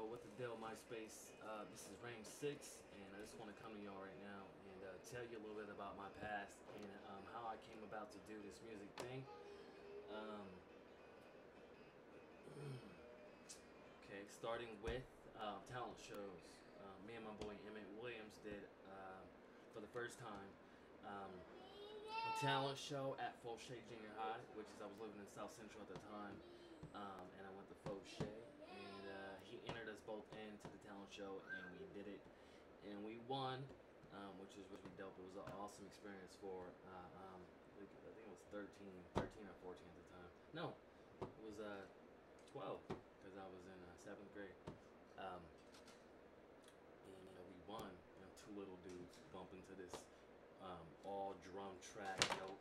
Yo, what the deal, Myspace? This is Range 6, and I just want to come to y'all right now and tell you a little bit about my past and how I came about to do this music thing. Um, okay, starting with talent shows. Me and my boy Emmett Williams did, for the first time, a talent show at Fauché Junior High, which is, I was living in South Central at the time, and I went to Fauché, and he entered us both into the talent show, and we did it, and we won, which was really dope. It was an awesome experience for, I think it was 13 or 14 at the time. No, it was 12, because I was in 7th grade. Um, and we won. Two little dudes bump into this all drum track,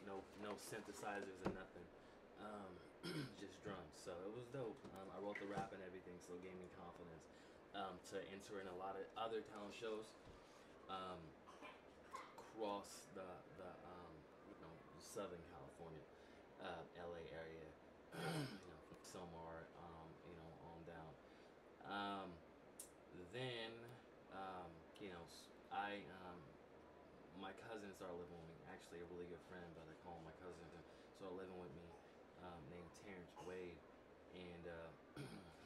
no synthesizers and nothing, just drums. So it was dope. I wrote the rap and everything, so it gave me confidence to enter in a lot of other talent shows across the Southern California, LA area, from Somar, on down. Then, I my cousin started living with me. Actually, a really good friend, but I call him my cousin. Started living with me, named Terrence Wade, and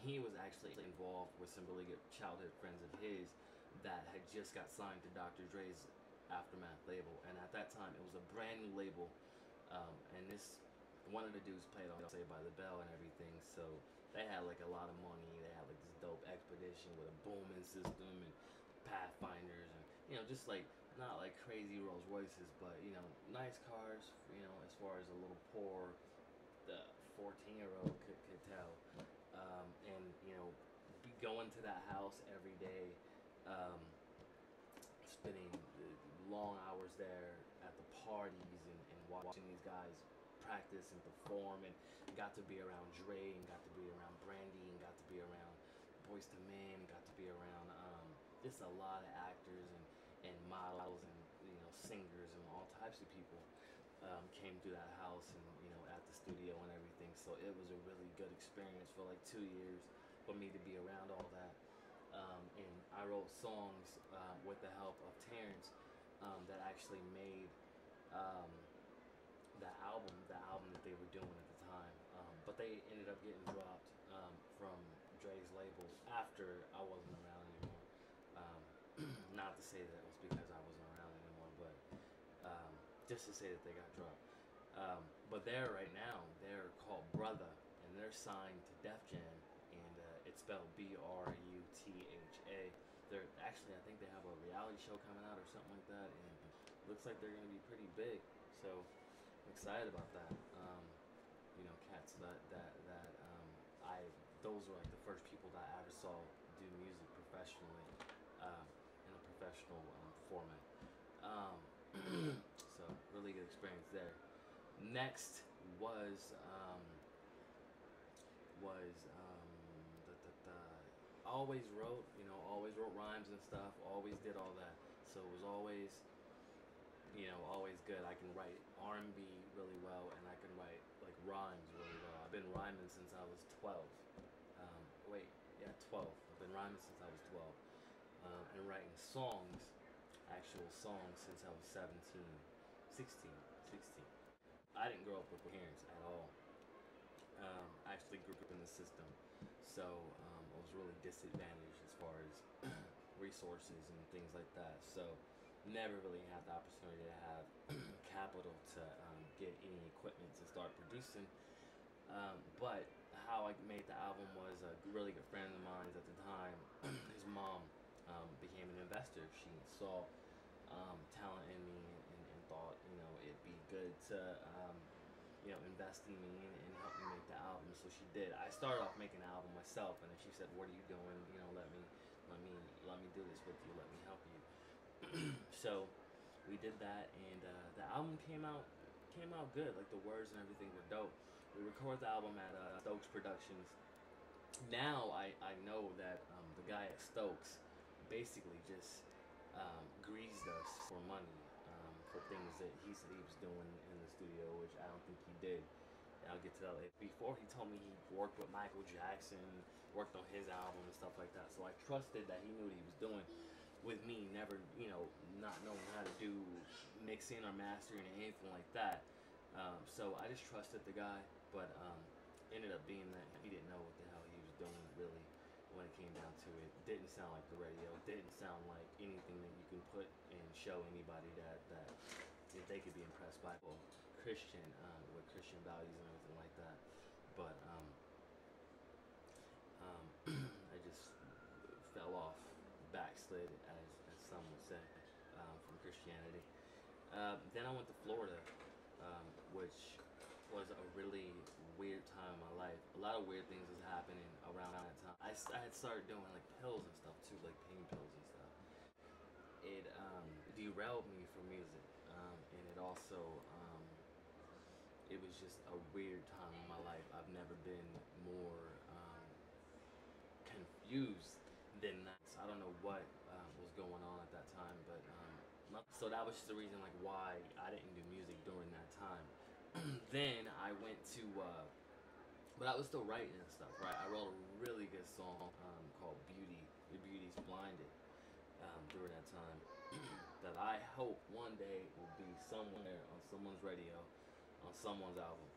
he was actually involved with some really good childhood friends of his that had just got signed to Dr. Dre's Aftermath label, and at that time it was a brand new label, and this one of the dudes played on Saved by the Bell and everything, so they had like a lot of money. They had like this dope expedition with a booming system and Pathfinders, and just like not like crazy Rolls Royces, but nice cars, as far as a little poor the 14-year-old could tell, and be going to that house every day, spending long hours there at the parties and watching these guys practice and perform, and got to be around Dre, and got to be around Brandy, and got to be around Boyz II Men, got to be around just a lot of actors and models and singers and all types of people came through that house and at the studio and everything. So it was a really good experience for like 2 years for me to be around all that. And I wrote songs with the help of Terrence that actually made the album that they were doing at the time. But they ended up getting dropped from Dre's label after I wasn't around anymore. Not to say that it was because I wasn't around anymore, but just to say that they got dropped. But they're right now, they're called Brother, and they're signed to Def Jam, and it's spelled Brutha. They're actually, I think they have a reality show coming out or something like that, and looks like they're going to be pretty big. So I'm excited about that. Cats I those were like the first people that I ever saw do music professionally, in a professional format. So really good experience there. Next was always wrote rhymes and stuff. Always did all that. So it was always always good. I can write R&B really well, and I can write like rhymes really well. I've been rhyming since I was 12. 12. I've been rhyming since I was 12, and writing songs, actual songs, since I was 17, 16. I didn't grow up with parents at all. I actually grew up in the system, so I was really disadvantaged as far as resources and things like that. So never really had the opportunity to have capital to get any equipment to start producing. But how I made the album was a really good friend of mine at the time. His mom became an investor. She saw talent in me, and thought it'd be good to invest in me and help me make the album. So she did. I started off making the album myself, and then she said, "What are you doing? Let me do this with you. Let me help you." So we did that, and the album came out good. Like the words and everything were dope. We recorded the album at Stokes Productions. Now I know that the guy at Stokes basically just greased us for money, for things that he said he was doing in the studio, which I don't think he did. I'll give get to LA. Before he told me he worked with Michael Jackson, worked on his album and stuff like that. So I trusted that he knew what he was doing with me never, not knowing how to do mixing or mastering or anything like that. So I just trusted the guy, but ended up being that he didn't know what the hell he was doing really when it came down to it. Didn't sound like the radio. Didn't sound like anything that you can put and show anybody that if they could be impressed by. Well, Christian with Christian values and everything like that. But I just fell off, backslid, as some would say, from Christianity. Then I went to Florida, which was a really weird time in my life. A lot of weird things was happening around that time. I had started doing like pills and stuff too, like pain pills and stuff. It derailed me from music, and it also it was just a weird time in my life. I've never been more confused than that. So I don't know what was going on at that time, but so that was just the reason like why I didn't do music during that time. Then I went to, but I was still writing and stuff, right? I wrote a really good song called "Beauty." Your Beauty's Blinded during that time. That I hope one day will be somewhere on someone's radio, on someone's album.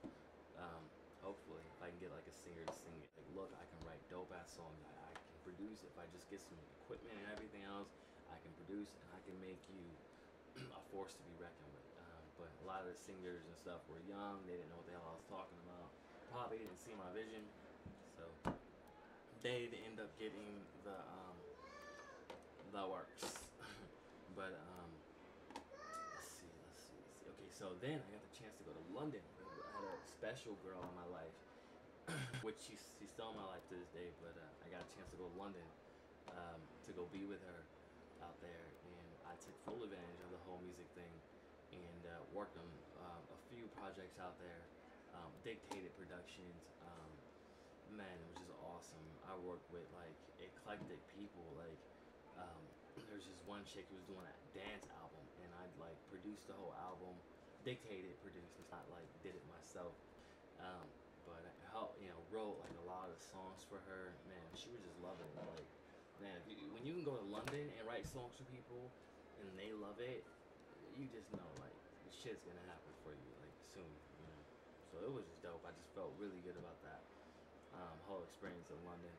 Um, Hopefully, if I can get like a singer to sing it, like, look, I can write dope ass songs. I can produce if I just get some equipment and everything else. I can produce and I can make you a force to be reckoned with. But a lot of the singers and stuff were young. They didn't know what the hell I was talking about. Probably didn't see my vision, so they'd end up getting the works. But let's see. Okay, so then I got the chance to go to London. I had a special girl in my life, which she's still in my life to this day. But I got a chance to go to London to go be with her out there, and I took full advantage of the whole music thing and worked on a few projects out there. Dictated productions. Man, it was just awesome. I worked with like eclectic people. Like there's just one chick who was doing a dance album, and I like produced the whole album, dictated, produced. It's not like did it myself. Um, but I helped, wrote like a lot of songs for her. Man, she was just loving it. Like, man, when you can go to London and write songs for people, and they love it, you just know like the shit's gonna happen for you like soon. So it was just dope. I just felt really good about that whole experience in London.